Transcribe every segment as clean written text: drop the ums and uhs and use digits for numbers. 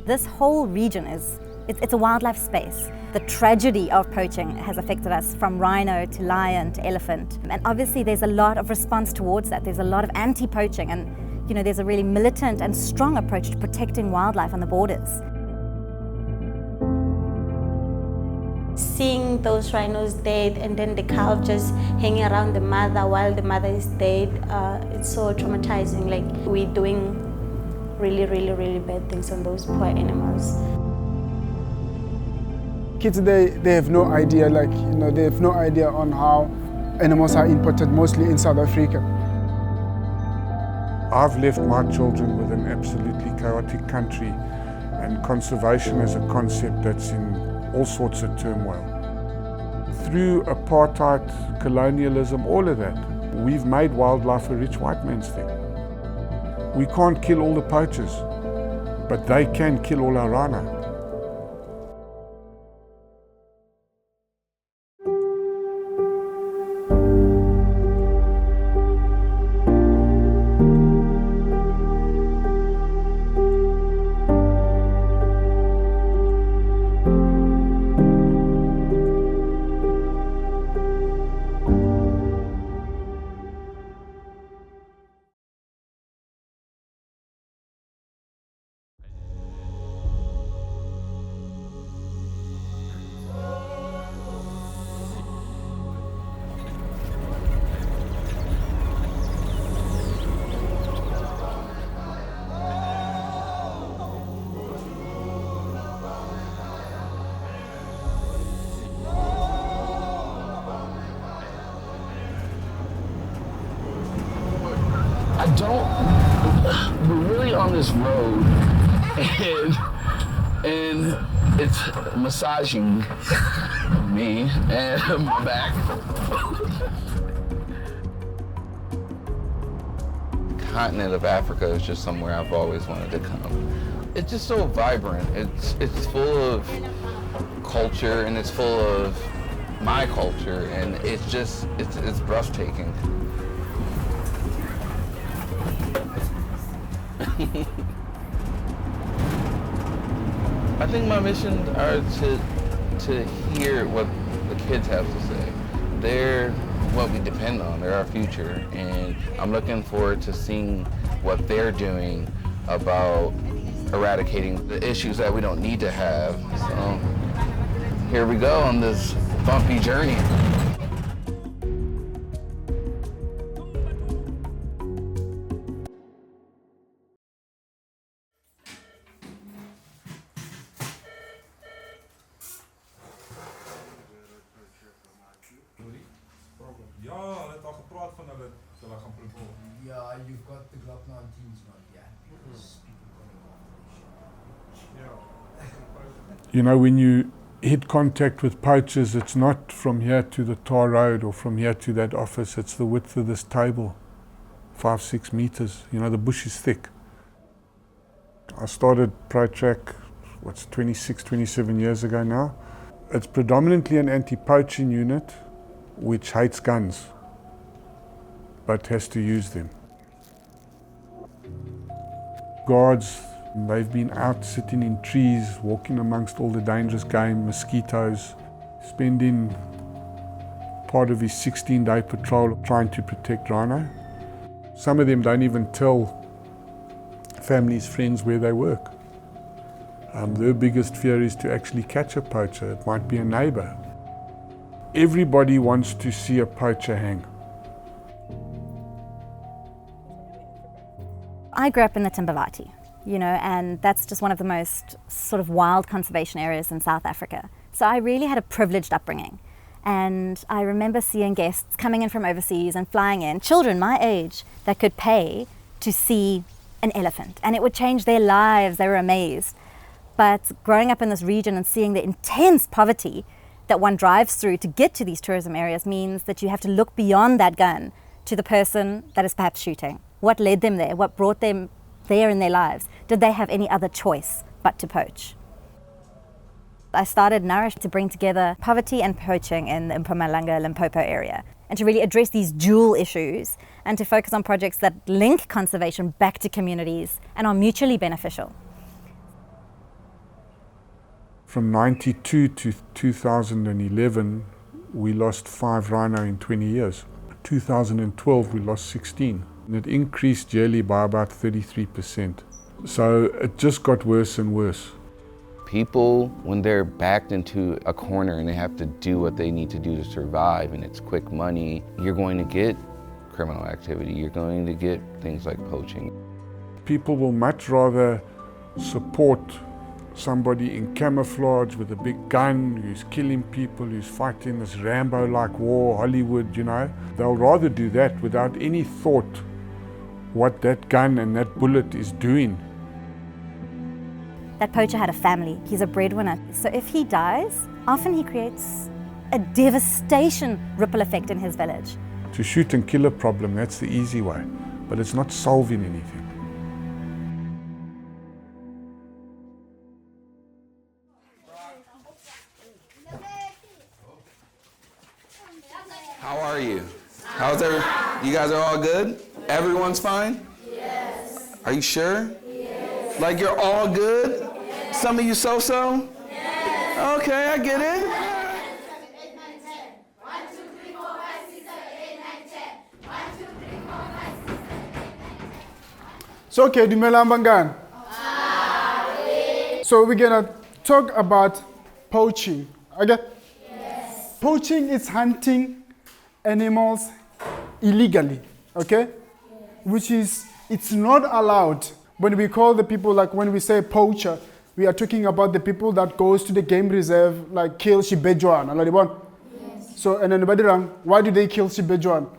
This whole region it's a wildlife space. The tragedy of poaching has affected us from rhino to lion to elephant. And obviously there's a lot of response towards that. There's a lot of anti-poaching and there's a really militant and strong approach to protecting wildlife on the borders. Seeing those rhinos dead and then the calf just hanging around the mother while the mother is dead, it's so traumatizing. Like, we're doing really, really, really bad things on those poor animals. Kids today, they have no idea, they have no idea on how animals are imported, mostly in South Africa. I've left my children with an absolutely chaotic country, and conservation is a concept that's in all sorts of turmoil. Through apartheid, colonialism, all of that, we've made wildlife a rich white man's thing. We can't kill all the poachers, but they can kill all our rhino. We're really on this road, and it's massaging me and my back. The continent of Africa is just somewhere I've always wanted to come. It's just so vibrant. It's full of culture, and it's full of my culture, and it's breathtaking. I think my missions are to hear what the kids have to say. They're what we depend on. They're our future, and I'm looking forward to seeing what they're doing about eradicating the issues that we don't need to have. So here we go on this bumpy journey. Yeah, you've got the Glock 19s not yet because people When you hit contact with poachers, it's not from here to the tar road or from here to that office, it's the width of this table, 5-6 meters. The bush is thick. I started ProTrack, 26, 27 years ago now. It's predominantly an anti-poaching unit which hates guns, but has to use them. Guards, they've been out sitting in trees, walking amongst all the dangerous game, mosquitoes, spending part of his 16-day patrol trying to protect rhino. Some of them don't even tell families, friends where they work. Their biggest fear is to actually catch a poacher. It might be a neighbor. Everybody wants to see a poacher hang. I grew up in the Timbavati, and that's just one of the most sort of wild conservation areas in South Africa. So I really had a privileged upbringing. And I remember seeing guests coming in from overseas and flying in, children my age, that could pay to see an elephant. And it would change their lives, they were amazed. But growing up in this region and seeing the intense poverty that one drives through to get to these tourism areas means that you have to look beyond that gun to the person that is perhaps shooting. What led them there? What brought them there in their lives, did they have any other choice but to poach? I started Nourish to bring together poverty and poaching in the Mpumalanga, Limpopo area, and to really address these dual issues and to focus on projects that link conservation back to communities and are mutually beneficial. From 92 to 2011, we lost 5 rhino in 20 years. 2012, we lost 16. And it increased yearly by about 33%. So it just got worse and worse. People, when they're backed into a corner and they have to do what they need to do to survive, and it's quick money, you're going to get criminal activity. You're going to get things like poaching. People will much rather support somebody in camouflage with a big gun who's killing people, who's fighting this Rambo-like war, Hollywood, you know. They'll rather do that without any thought what that gun and that bullet is doing. That poacher had a family. He's a breadwinner. So if he dies, often he creates a devastation ripple effect in his village. To shoot and kill a problem, that's the easy way, but it's not solving anything. How are you? How's everyone? You guys are all good? Everyone's fine? Yes. Are you sure? Yes. Like you're all good? Yes. Some of you so-so? Yes. Okay, I get it. 8, 9, 10. 1, 2, 3, 4, 5, 6, 7, 8, 9, 10. 1, 2, 3, 4, 5, 6, 7, 8, 9, 10. So, okay, dumela mbangan. So we're gonna talk about poaching. Okay? Yes. Poaching is hunting animals illegally. Okay? Which is, it's not allowed. When we call the people, like when we say poacher, we are talking about the people that goes to the game reserve, like kill Shibejuan. Yes. So, and then why do they kill Shibejuan?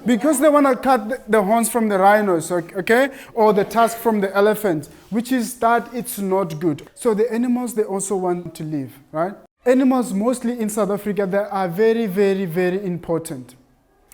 Because they want to cut the horns from the rhinos, okay? Or the tusk from the elephant, which is that it's not good. So the animals, they also want to live, right? Animals, mostly in South Africa, they are very, very, very important.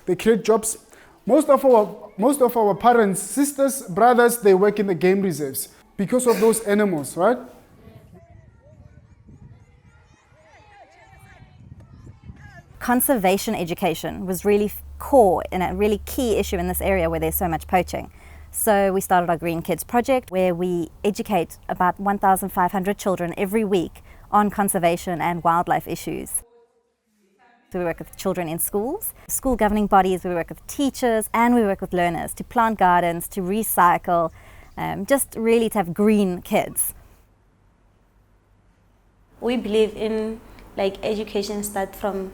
They create jobs. Most of our parents, sisters, brothers, they work in the game reserves because of those animals, right? Conservation education was really core and a really key issue in this area where there's so much poaching. So we started our Green Kids project where we educate about 1,500 children every week on conservation and wildlife issues. So we work with children in schools, school governing bodies, we work with teachers, and we work with learners to plant gardens, to recycle, just really to have green kids. We believe in education start from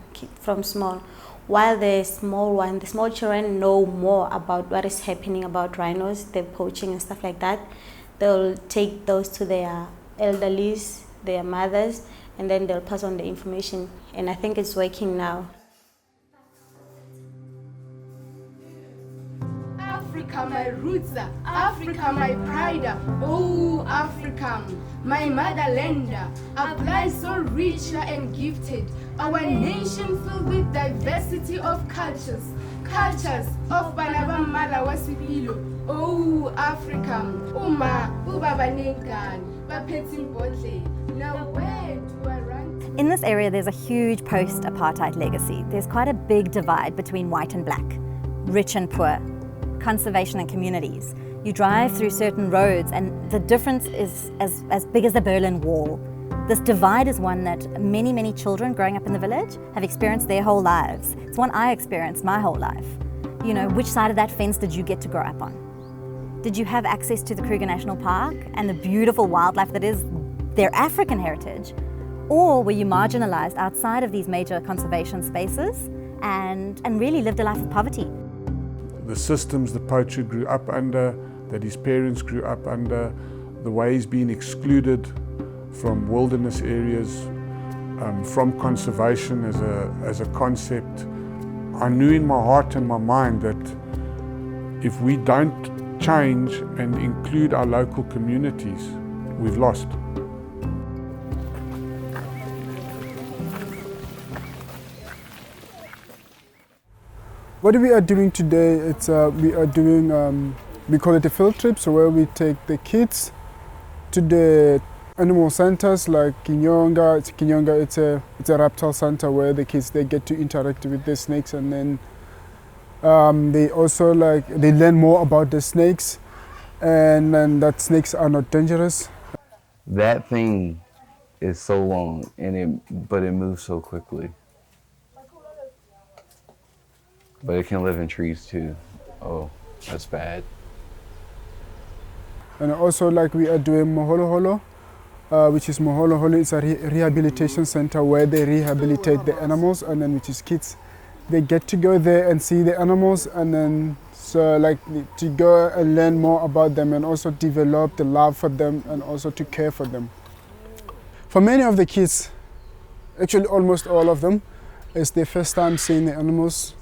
small. While the small children know more about what is happening about rhinos, the poaching and stuff like that, they'll take those to their elderlies, their mothers, and then they'll pass on the information. And I think it's working now. Africa, my roots, Africa, my pride, oh Africa, my motherland, a blind so rich and gifted, our nation filled with diversity of cultures of Banaba Mala Wasipilo, oh Africa, Uma, Ubaba Negan, Bapetin Botle, now where do I run? In this area, there's a huge post-apartheid legacy. There's quite a big divide between white and black, rich and poor, conservation and communities. You drive through certain roads and the difference is as big as the Berlin Wall. This divide is one that many, many children growing up in the village have experienced their whole lives. It's one I experienced my whole life. You know, which side of that fence did you get to grow up on? Did you have access to the Kruger National Park and the beautiful wildlife that is their African heritage? Or were you marginalized outside of these major conservation spaces and really lived a life of poverty? The systems the poacher grew up under, that his parents grew up under, the way he's been excluded from wilderness areas, from conservation as a concept. I knew in my heart and my mind that if we don't change and include our local communities, we've lost. What we are doing today, we are doing We call it a field trip, so where we take the kids to the animal centers like Kinyonga. It's a reptile center where the kids they get to interact with the snakes, and then they also they learn more about the snakes, and that snakes are not dangerous. That thing is so long, but it moves so quickly. But it can live in trees too. Oh, that's bad. And also we are doing Moholo Holo, which is Moholo Holo. It's a rehabilitation center where they rehabilitate the animals, and then which is kids. They get to go there and see the animals, and then to go and learn more about them, and also develop the love for them, and also to care for them. For many of the kids, actually almost all of them, it's their first time seeing the animals,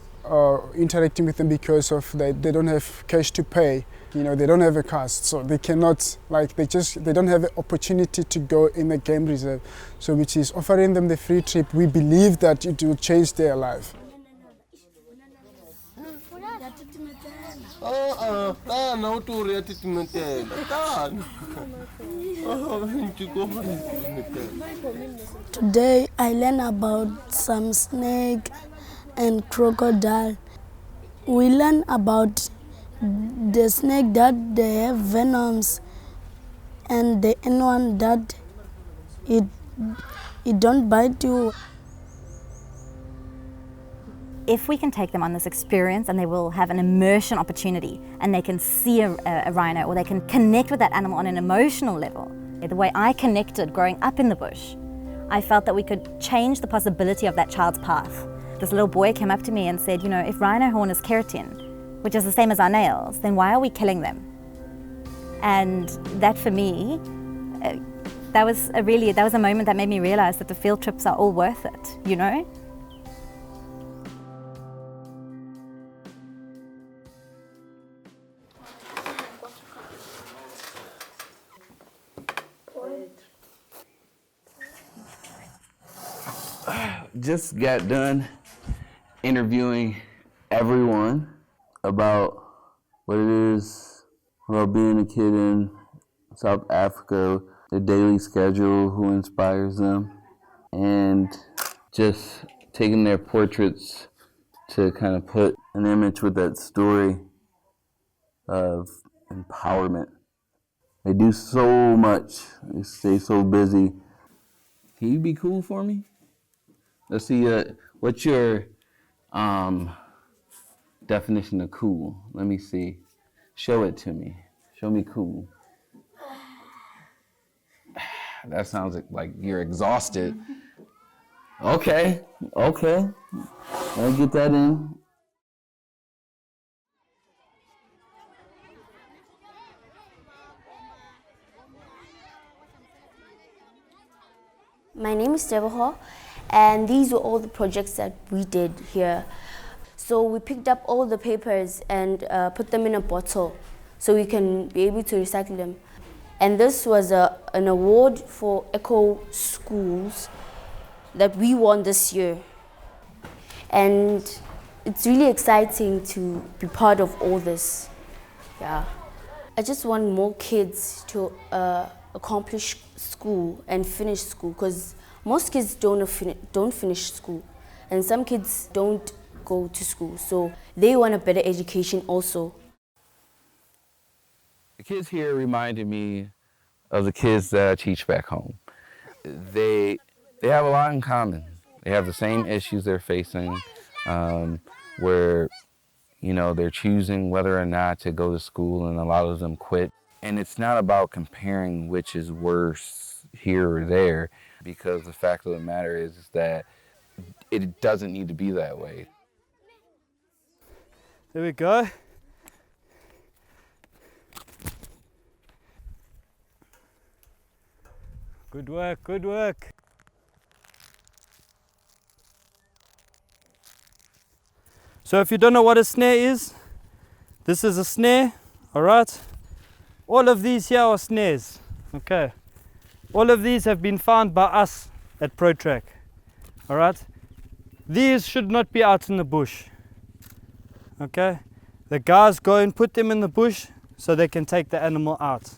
interacting with them, because of they don't have cash to pay. They don't have a car, so they cannot, they don't have an opportunity to go in the game reserve. So which is offering them the free trip, we believe that it will change their life. Today I learned about some snake and crocodile. We learn about the snake that they have venoms, and the one that it don't bite you. If we can take them on this experience, and they will have an immersion opportunity, and they can see a rhino, or they can connect with that animal on an emotional level. The way I connected growing up in the bush, I felt that we could change the possibility of that child's path. This little boy came up to me and said, if rhino horn is keratin, which is the same as our nails, then why are we killing them? And that for me, that was a moment that made me realize that the field trips are all worth it, Just got done interviewing everyone about what it is about being a kid in South Africa, their daily schedule, who inspires them, and just taking their portraits to kind of put an image with that story of empowerment. They do so much, they stay so busy. Can you be cool for me? Let's see, what's your definition of cool? Let me see. Show it to me. Show me cool. That sounds like you're exhausted. Okay. I'll get that in. My name is Devaho, and these were all the projects that we did here. So we picked up all the papers and put them in a bottle so we can be able to recycle them. And this was an award for eco schools that we won this year. And it's really exciting to be part of all this. Yeah. I just want more kids to accomplish school and finish school, because most kids don't finish school, and some kids don't go to school, so they want a better education also. The kids here reminded me of the kids that I teach back home. They have a lot in common. They have the same issues they're facing, where they're choosing whether or not to go to school, and a lot of them quit. And it's not about comparing which is worse here or there, because the fact of the matter is that it doesn't need to be that way. There we go. Good work, good work. So if you don't know what a snare is, this is a snare, all right? All of these here are snares, okay? All of these have been found by us at ProTrack, all right? These should not be out in the bush, okay? The guys go and put them in the bush so they can take the animal out.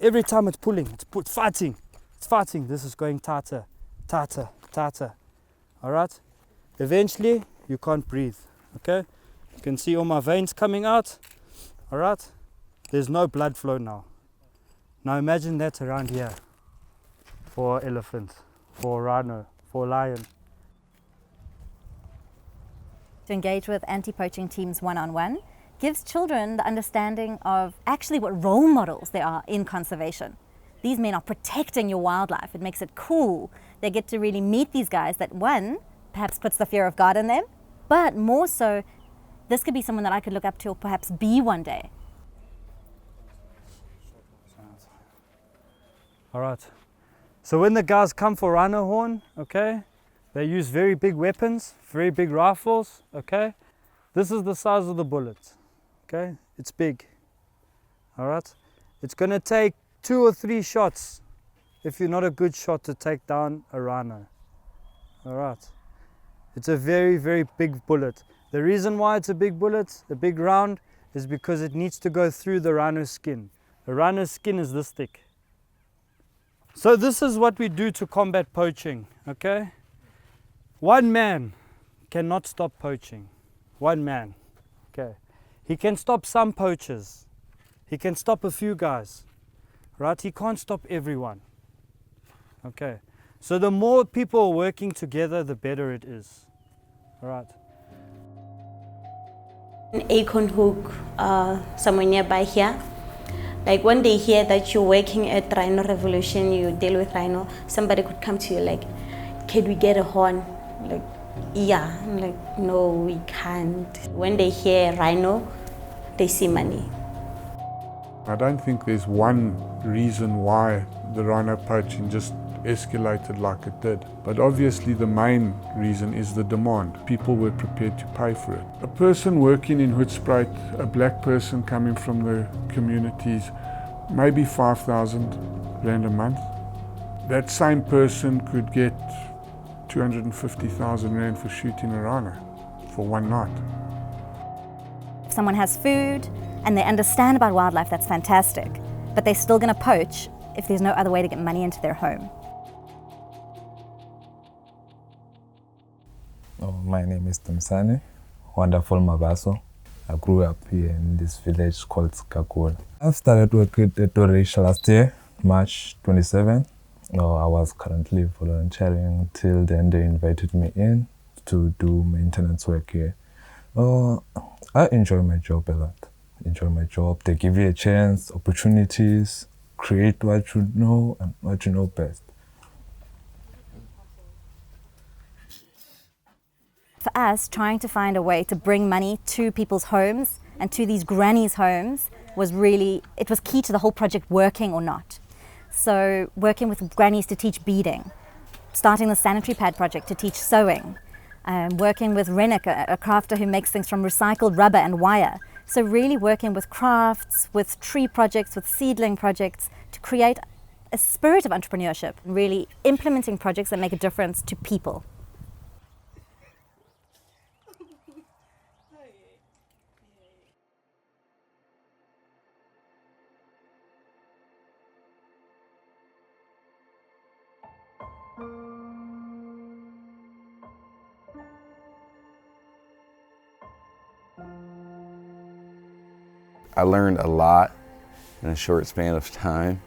Every time it's pulling, it's fighting. It's fighting. This is going tighter, tighter, tighter. All right? Eventually, you can't breathe. Okay? You can see all my veins coming out. All right? There's no blood flow now. Now imagine that around here for elephant, for rhino, for lion. To engage with anti-poaching teams one-on-one gives children the understanding of actually what role models there are in conservation. These men are protecting your wildlife. It makes it cool. They get to really meet these guys that, one, perhaps puts the fear of God in them, but more so, this could be someone that I could look up to or perhaps be one day. All right. So when the guys come for rhino horn, okay, they use very big weapons, very big rifles, okay? This is the size of the bullet, okay? It's big, all right? It's gonna take 2 or 3 shots if you're not a good shot to take down a rhino, all right? It's a very, very big bullet. The reason why it's a big bullet, a big round, is because it needs to go through the rhino's skin. The rhino's skin is this thick. So this is what we do to combat poaching, okay? One man cannot stop poaching. One man, okay? He can stop some poachers. He can stop a few guys, right? He can't stop everyone, okay? So the more people working together, the better it is, all right? An acorn hook somewhere nearby here. Like when they hear that you're working at Rhino Revolution, you deal with rhino, somebody could come to you like, can we get a horn? Like, yeah. I'm like, no, we can't. When they hear rhino, they see money. I don't think there's one reason why the rhino poaching just escalated like it did. But obviously the main reason is the demand. People were prepared to pay for it. A person working in Hoedspruit, a black person coming from the communities, maybe 5,000 Rand a month. That same person could get 250,000 Rand for shooting a rhino for one night. If someone has food and they understand about wildlife, that's fantastic. But they're still going to poach if there's no other way to get money into their home. Oh, my name is Tamsani, wonderful Mabaso. I grew up here in this village called Skakul. I started working at Nourish last year, March 27. I was currently volunteering till then they invited me in to do maintenance work here. I enjoy my job a lot. Enjoy my job. They give you a chance, opportunities, create what you know and what you know best. For us, trying to find a way to bring money to people's homes and to these grannies' homes was really, it was key to the whole project working or not. So working with grannies to teach beading, starting the sanitary pad project to teach sewing, working with Rennick, a crafter who makes things from recycled rubber and wire. So really working with crafts, with tree projects, with seedling projects to create a spirit of entrepreneurship, really implementing projects that make a difference to people. I learned a lot in a short span of time.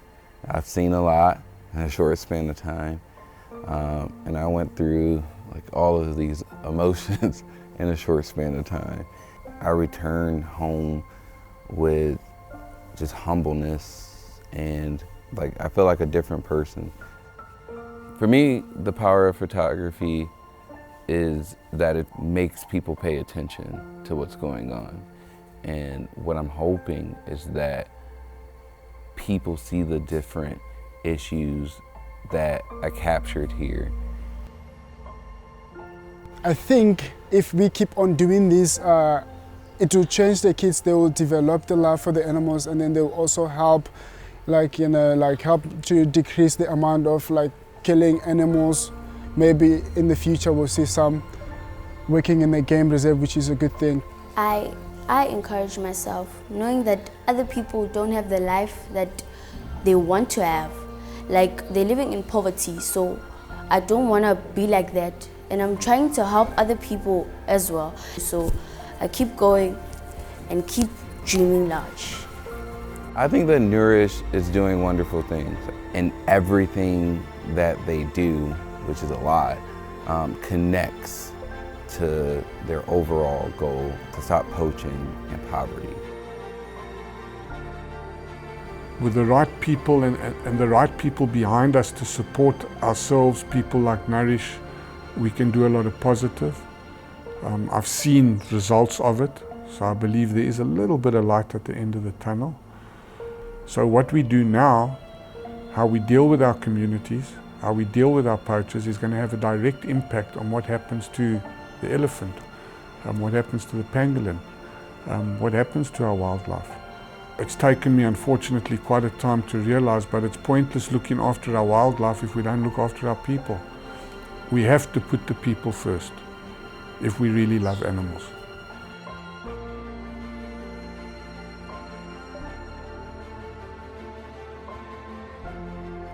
I've seen a lot in a short span of time. And I went through like all of these emotions in a short span of time. I returned home with just humbleness and like I feel like a different person. For me, the power of photography is that it makes people pay attention to what's going on. And what I'm hoping is that people see the different issues that I captured here. I think if we keep on doing this, it will change the kids. They will develop the love for the animals, and then they will also help, help to decrease the amount of killing animals. Maybe in the future we'll see some working in the game reserve, which is a good thing. I I encourage myself knowing that other people don't have the life that they want to have. Like, they're living in poverty, so I don't want to be like that. And I'm trying to help other people as well. So I keep going and keep dreaming large. I think that Nourish is doing wonderful things, and everything that they do, which is a lot, connects to their overall goal to stop poaching and poverty. With the right people and the right people behind us to support ourselves, people like Nourish, we can do a lot of positive. I've seen results of it, so I believe there is a little bit of light at the end of the tunnel. So what we do now, how we deal with our communities, how we deal with our poachers is going to have a direct impact on what happens to the elephant, what happens to the pangolin, what happens to our wildlife. It's taken me, unfortunately, quite a time to realize, but it's pointless looking after our wildlife if we don't look after our people. We have to put the people first if we really love animals.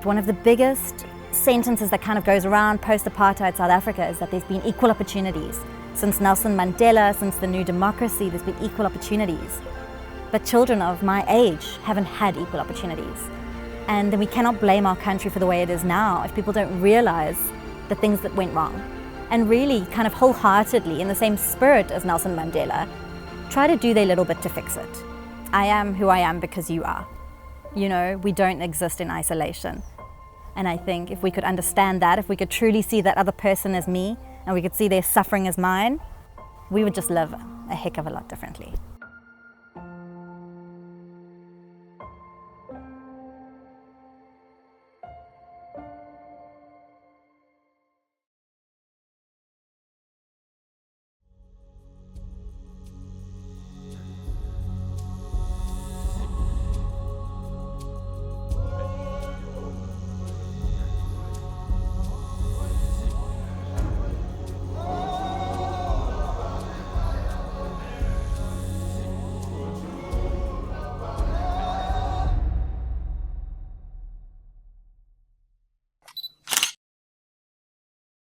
One of the biggest sentences that kind of goes around post-apartheid South Africa is that there's been equal opportunities. Since Nelson Mandela, since the new democracy, there's been equal opportunities. But children of my age haven't had equal opportunities. And then we cannot blame our country for the way it is now if people don't realize the things that went wrong. And really kind of wholeheartedly, in the same spirit as Nelson Mandela, try to do their little bit to fix it. I am who I am because you are. You know, we don't exist in isolation. And I think if we could understand that, if we could truly see that other person as me, and we could see their suffering as mine, we would just live a heck of a lot differently.